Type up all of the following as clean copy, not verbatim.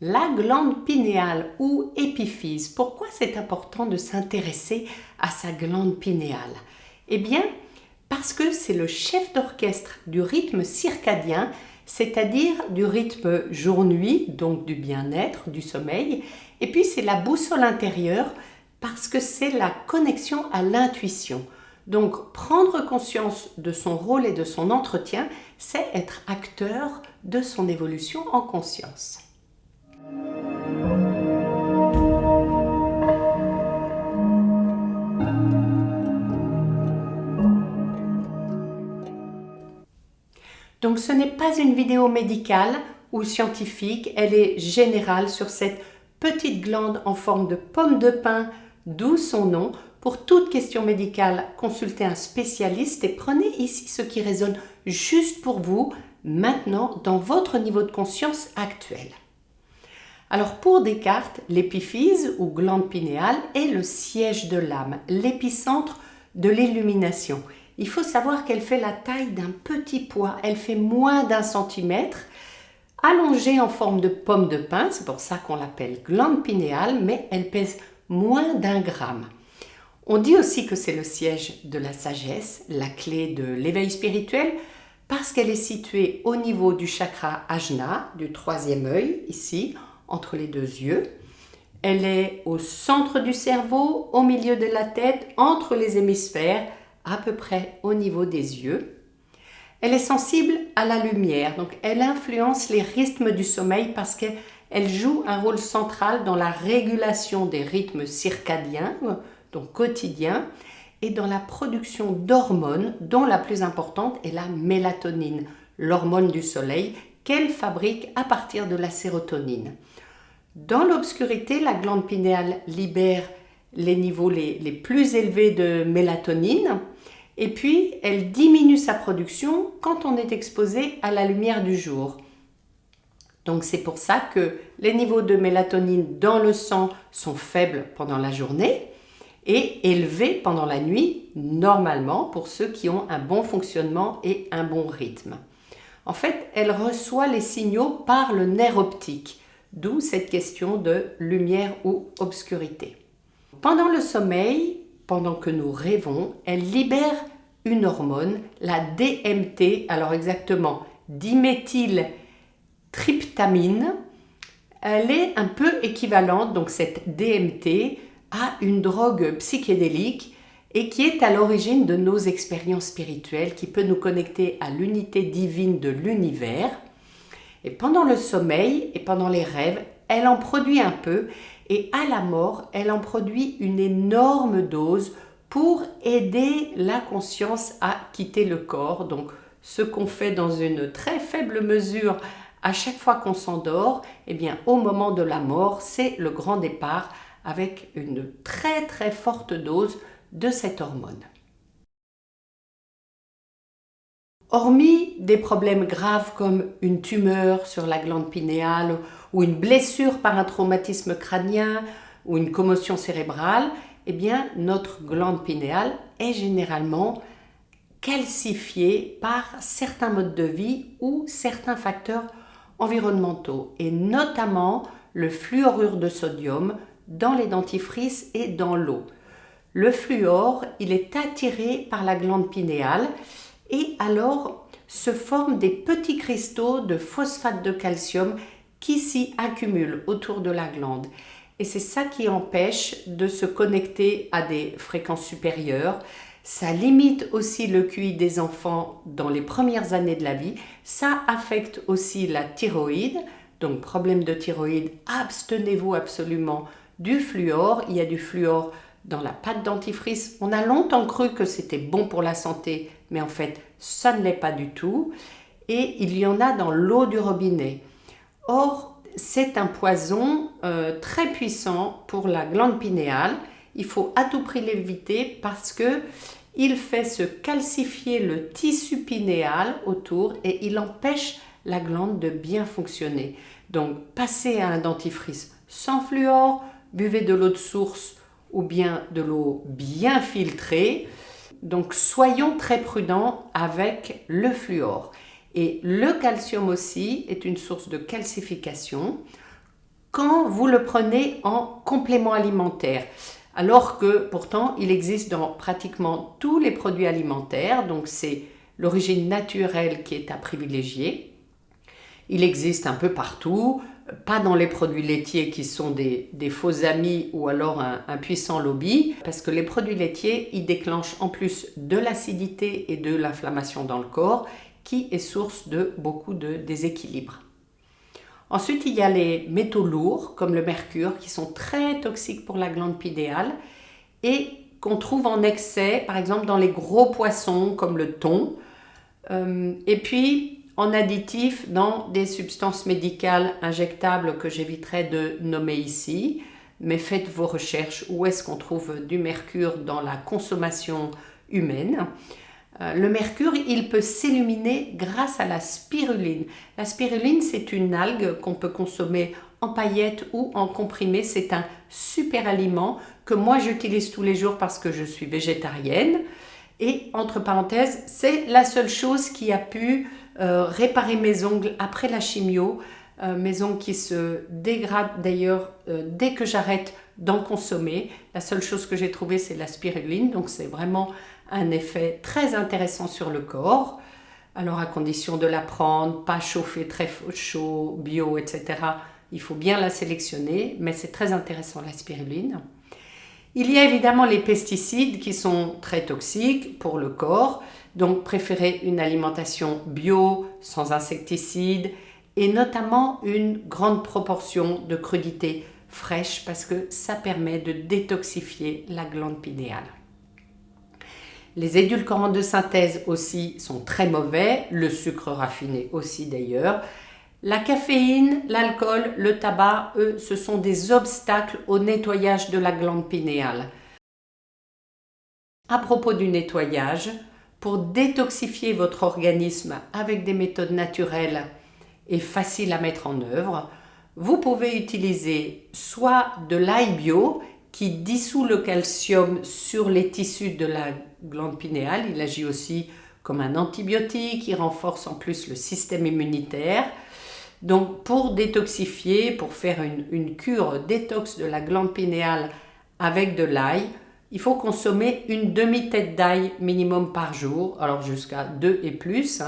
La glande pinéale ou épiphyse, pourquoi c'est important de s'intéresser à sa glande pinéale? Eh bien, parce que c'est le chef d'orchestre du rythme circadien, c'est-à-dire du rythme jour-nuit, donc du bien-être, du sommeil, et puis c'est la boussole intérieure parce que c'est la connexion à l'intuition. Donc prendre conscience de son rôle et de son entretien, c'est être acteur de son évolution en conscience. Donc ce n'est pas une vidéo médicale ou scientifique, elle est générale sur cette petite glande en forme de pomme de pin, d'où son nom. Pour toute question médicale, consultez un spécialiste et prenez ici ce qui résonne juste pour vous, maintenant, dans votre niveau de conscience actuel. Alors pour Descartes, l'épiphyse ou glande pinéale est le siège de l'âme, l'épicentre de l'illumination. Il faut savoir qu'elle fait la taille d'un petit pois, elle fait moins d'1 centimètre, allongée en forme de pomme de pin, c'est pour ça qu'on l'appelle glande pinéale, mais elle pèse moins d'1 gramme. On dit aussi que c'est le siège de la sagesse, la clé de l'éveil spirituel, parce qu'elle est située au niveau du chakra Ajna, du 3e œil, ici, entre les 2 yeux. Elle est au centre du cerveau, au milieu de la tête, entre les hémisphères, à peu près au niveau des yeux. Elle est sensible à la lumière, donc elle influence les rythmes du sommeil parce qu'elle joue un rôle central dans la régulation des rythmes circadiens, donc quotidiens, et dans la production d'hormones, dont la plus importante est la mélatonine, l'hormone du soleil, qu'elle fabrique à partir de la sérotonine. Dans l'obscurité, la glande pinéale libère les niveaux les plus élevés de mélatonine et puis elle diminue sa production quand on est exposé à la lumière du jour. Donc c'est pour ça que les niveaux de mélatonine dans le sang sont faibles pendant la journée et élevés pendant la nuit, normalement pour ceux qui ont un bon fonctionnement et un bon rythme. En fait, elle reçoit les signaux par le nerf optique, d'où cette question de lumière ou obscurité. Pendant le sommeil, pendant que nous rêvons, elle libère une hormone, la DMT, alors exactement diméthyltryptamine. Elle est un peu équivalente, donc cette DMT, à une drogue psychédélique et qui est à l'origine de nos expériences spirituelles, qui peut nous connecter à l'unité divine de l'univers. Et pendant le sommeil et pendant les rêves, elle en produit un peu et à la mort, elle en produit une énorme dose pour aider la conscience à quitter le corps. Donc ce qu'on fait dans une très faible mesure à chaque fois qu'on s'endort, eh bien au moment de la mort, c'est le grand départ avec une très très forte dose de cette hormone. Hormis des problèmes graves comme une tumeur sur la glande pinéale ou une blessure par un traumatisme crânien ou une commotion cérébrale, eh bien, notre glande pinéale est généralement calcifiée par certains modes de vie ou certains facteurs environnementaux, et notamment le fluorure de sodium dans les dentifrices et dans l'eau. Le fluor, il est attiré par la glande pinéale et alors se forment des petits cristaux de phosphate de calcium qui s'y accumulent autour de la glande. Et c'est ça qui empêche de se connecter à des fréquences supérieures. Ça limite aussi le QI des enfants dans les premières années de la vie. Ça affecte aussi la thyroïde. Donc problème de thyroïde, abstenez-vous absolument du fluor. Il y a du fluor dans la pâte dentifrice. On a longtemps cru que c'était bon pour la santé, mais en fait, ça ne l'est pas du tout. Et il y en a dans l'eau du robinet. Or, c'est un poison très puissant pour la glande pinéale. Il faut à tout prix l'éviter parce que il fait se calcifier le tissu pinéal autour et il empêche la glande de bien fonctionner. Donc, passez à un dentifrice sans fluor, buvez de l'eau de source ou bien de l'eau bien filtrée. Donc, soyons très prudents avec le fluor. Et le calcium aussi est une source de calcification. quand vous le prenez en complément alimentaire. Alors que pourtant, il existe dans pratiquement tous les produits alimentaires, donc c'est l'origine naturelle qui est à privilégier. Il existe un peu partout, pas dans les produits laitiers qui sont des faux amis ou alors un puissant lobby, parce que les produits laitiers, ils déclenchent en plus de l'acidité et de l'inflammation dans le corps, qui est source de beaucoup de déséquilibre. Ensuite, il y a les métaux lourds, comme le mercure, qui sont très toxiques pour la glande pinéale et qu'on trouve en excès, par exemple dans les gros poissons comme le thon, et puis en additif dans des substances médicales injectables que j'éviterai de nommer ici, mais faites vos recherches où est-ce qu'on trouve du mercure dans la consommation humaine. Le mercure, il peut s'éliminer grâce à la spiruline. La spiruline, c'est une algue qu'on peut consommer en paillettes ou en comprimé. C'est un super aliment que moi j'utilise tous les jours parce que je suis végétarienne. Et entre parenthèses, c'est la seule chose qui a pu réparer mes ongles après la chimio. Mes ongles qui se dégradent d'ailleurs dès que j'arrête d'en consommer. La seule chose que j'ai trouvée, c'est la spiruline. Donc c'est vraiment un effet très intéressant sur le corps. Alors à condition de la prendre, pas chauffer très chaud, bio, etc. Il faut bien la sélectionner, mais c'est très intéressant la spiruline. Il y a évidemment les pesticides qui sont très toxiques pour le corps, donc préférez une alimentation bio, sans insecticides, et notamment une grande proportion de crudités fraîches parce que ça permet de détoxifier la glande pinéale. Les édulcorants de synthèse aussi sont très mauvais, le sucre raffiné aussi d'ailleurs. La caféine, l'alcool, le tabac, eux, ce sont des obstacles au nettoyage de la glande pinéale. À propos du nettoyage, pour détoxifier votre organisme avec des méthodes naturelles et faciles à mettre en œuvre, vous pouvez utiliser soit de l'ail bio qui dissout le calcium sur les tissus de la glande pinéale. Il agit aussi comme un antibiotique, il renforce en plus le système immunitaire. Donc pour détoxifier, pour faire une cure détox de la glande pinéale avec de l'ail, il faut consommer une demi-tête d'ail minimum par jour, alors jusqu'à 2 et plus.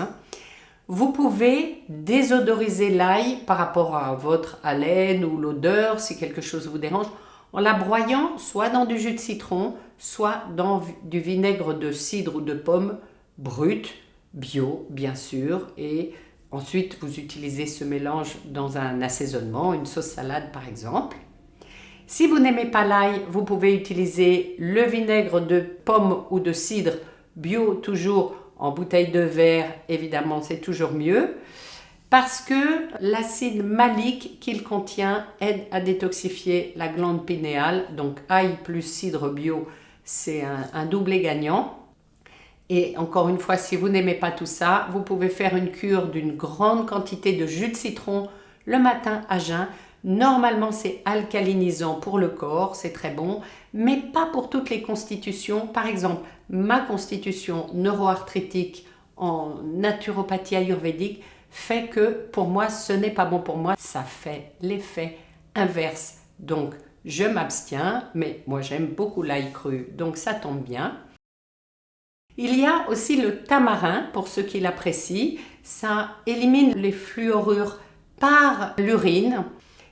Vous pouvez désodoriser l'ail par rapport à votre haleine ou l'odeur, si quelque chose vous dérange, en la broyant soit dans du jus de citron, soit dans du vinaigre de cidre ou de pomme brut, bio bien sûr, et ensuite vous utilisez ce mélange dans un assaisonnement, une sauce salade par exemple. Si vous n'aimez pas l'ail, vous pouvez utiliser le vinaigre de pomme ou de cidre bio, toujours en bouteille de verre, évidemment c'est toujours mieux, parce que l'acide malique qu'il contient aide à détoxifier la glande pinéale. Donc ail plus cidre bio, c'est un doublé gagnant. Et encore une fois, si vous n'aimez pas tout ça, vous pouvez faire une cure d'une grande quantité de jus de citron le matin à jeun. Normalement, c'est alcalinisant pour le corps, c'est très bon, mais pas pour toutes les constitutions. Par exemple, ma constitution neuroarthritique en naturopathie ayurvédique fait que pour moi, ce n'est pas bon pour moi. Ça fait l'effet inverse. Donc, je m'abstiens, mais moi, j'aime beaucoup l'ail cru, donc ça tombe bien. Il y a aussi le tamarin, pour ceux qui l'apprécient. Ça élimine les fluorures par l'urine.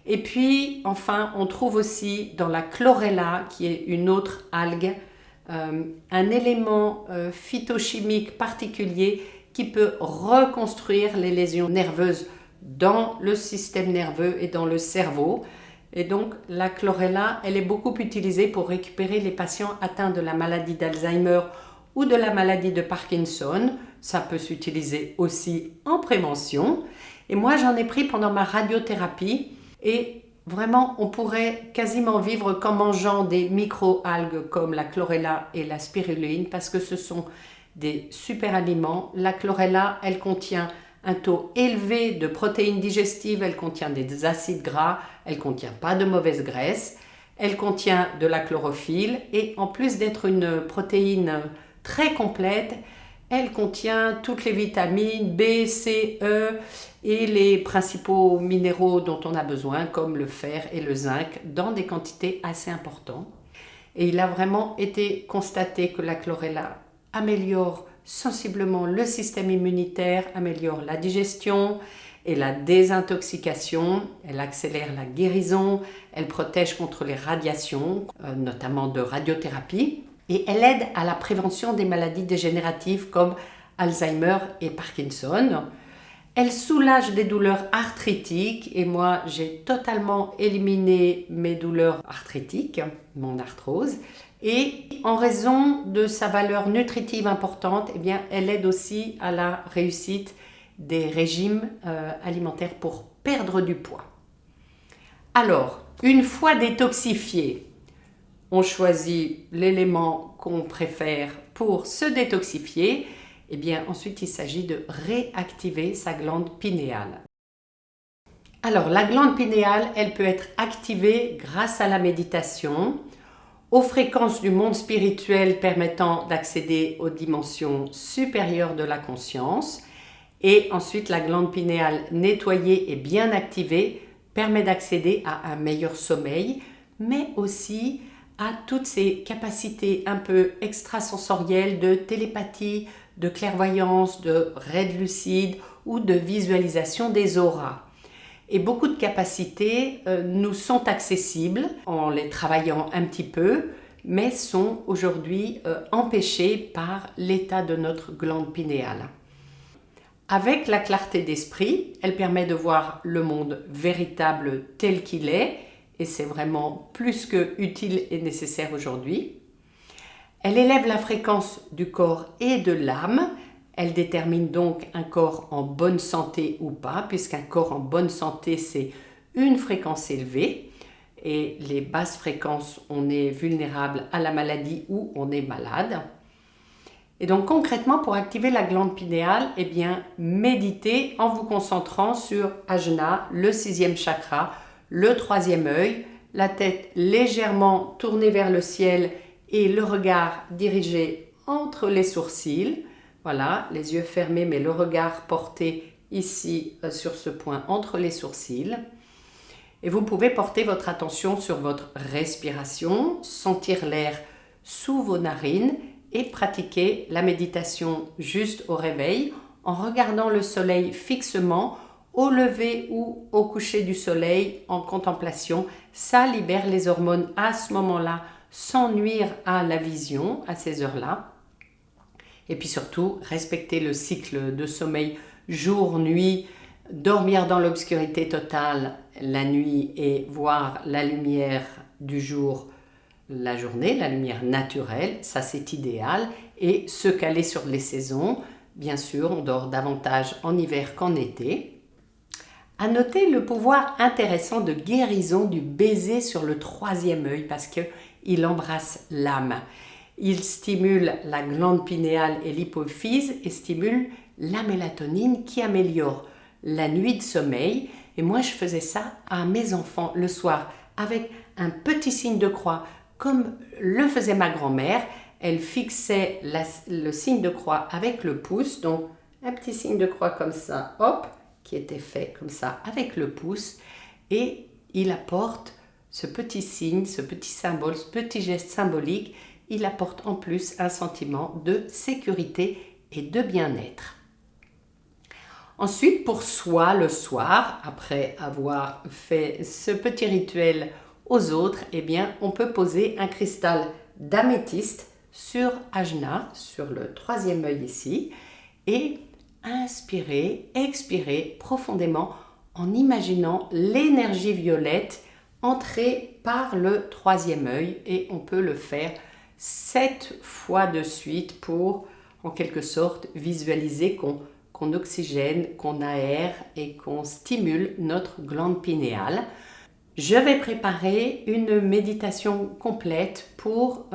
Et puis, enfin, on trouve aussi dans la chlorella, qui est une autre algue, un élément phytochimique particulier qui peut reconstruire les lésions nerveuses dans le système nerveux et dans le cerveau. Et donc, la chlorella, elle est beaucoup utilisée pour récupérer les patients atteints de la maladie d'Alzheimer ou de la maladie de Parkinson. Ça peut s'utiliser aussi en prévention. Et moi, j'en ai pris pendant ma radiothérapie. Et vraiment, on pourrait quasiment vivre qu'en mangeant des micro-algues comme la chlorella et la spiruline parce que ce sont des super aliments. La chlorella, elle contient un taux élevé de protéines digestives, elle contient des acides gras, elle ne contient pas de mauvaise graisse, elle contient de la chlorophylle et en plus d'être une protéine très complète, Elle contient toutes les vitamines B, C, E et les principaux minéraux dont on a besoin, comme le fer et le zinc, dans des quantités assez importantes. Et il a vraiment été constaté que la chlorella améliore sensiblement le système immunitaire, améliore la digestion et la désintoxication, elle accélère la guérison, elle protège contre les radiations, notamment de radiothérapie, et elle aide à la prévention des maladies dégénératives comme Alzheimer et Parkinson. Elle soulage des douleurs arthritiques et moi j'ai totalement éliminé mes douleurs arthritiques, mon arthrose. Et en raison de sa valeur nutritive importante, eh bien, elle aide aussi à la réussite des régimes alimentaires pour perdre du poids. Alors, une fois détoxifié, on choisit l'élément qu'on préfère pour se détoxifier. Eh bien, ensuite, il s'agit de réactiver sa glande pinéale. Alors, la glande pinéale, elle peut être activée grâce à la méditation, aux fréquences du monde spirituel permettant d'accéder aux dimensions supérieures de la conscience. Et ensuite, la glande pinéale nettoyée et bien activée permet d'accéder à un meilleur sommeil, mais aussi à toutes ces capacités un peu extrasensorielles de télépathie, de clairvoyance, de rêve lucide ou de visualisation des auras. Et beaucoup de capacités nous sont accessibles en les travaillant un petit peu, mais sont aujourd'hui empêchées par l'état de notre glande pinéale. Avec la clarté d'esprit, elle permet de voir le monde véritable tel qu'il est, et c'est vraiment plus que utile et nécessaire aujourd'hui. Elle élève la fréquence du corps et de l'âme. Elle détermine donc un corps en bonne santé ou pas, puisqu'un corps en bonne santé, c'est une fréquence élevée. Et les basses fréquences, on est vulnérable à la maladie ou on est malade. Et donc concrètement, pour activer la glande pinéale, eh bien, méditez en vous concentrant sur Ajna, le 6e chakra, le 3e œil, la tête légèrement tournée vers le ciel et le regard dirigé entre les sourcils. Voilà, les yeux fermés, mais le regard porté ici sur ce point entre les sourcils. Et vous pouvez porter votre attention sur votre respiration, sentir l'air sous vos narines et pratiquer la méditation juste au réveil en regardant le soleil fixement au lever ou au coucher du soleil en contemplation. Ça libère les hormones à ce moment-là sans nuire à la vision à ces heures-là. Et puis surtout, respecter le cycle de sommeil jour-nuit, dormir dans l'obscurité totale la nuit et voir la lumière du jour la journée, la lumière naturelle, ça c'est idéal. Et se caler sur les saisons, bien sûr, on dort davantage en hiver qu'en été. À noter le pouvoir intéressant de guérison du baiser sur le 3e œil parce qu'il embrasse l'âme. Il stimule la glande pinéale et l'hypophyse et stimule la mélatonine qui améliore la nuit de sommeil. Et moi, je faisais ça à mes enfants le soir avec un petit signe de croix, comme le faisait ma grand-mère. Elle fixait le signe de croix avec le pouce, donc un petit signe de croix comme ça, hop, qui était fait comme ça avec le pouce. Et il apporte ce petit signe, ce petit symbole, ce petit geste symbolique, il apporte en plus un sentiment de sécurité et de bien-être. Ensuite, pour soi, le soir, après avoir fait ce petit rituel aux autres, eh bien, on peut poser un cristal d'améthyste sur Ajna, sur le 3e œil ici, et inspirer, expirer profondément en imaginant l'énergie violette entrer par le 3e œil, et on peut le faire 7 fois de suite pour, en quelque sorte, visualiser qu'on oxygène, qu'on aère et qu'on stimule notre glande pinéale. Je vais préparer une méditation complète pour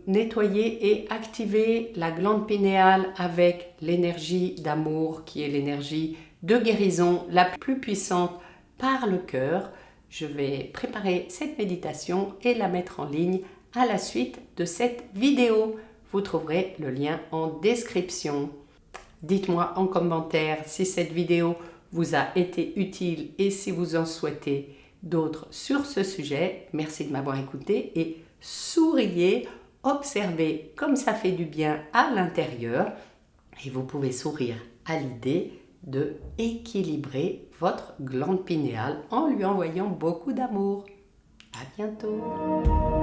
nettoyer et activer la glande pinéale avec l'énergie d'amour qui est l'énergie de guérison la plus puissante par le cœur. Je vais préparer cette méditation et la mettre en ligne à la suite de cette vidéo. Vous trouverez le lien en description. Dites-moi en commentaire si cette vidéo vous a été utile et si vous en souhaitez d'autres sur ce sujet. Merci de m'avoir écouté et souriez, observez comme ça fait du bien à l'intérieur et vous pouvez sourire à l'idée de équilibrer votre glande pinéale en lui envoyant beaucoup d'amour. À bientôt!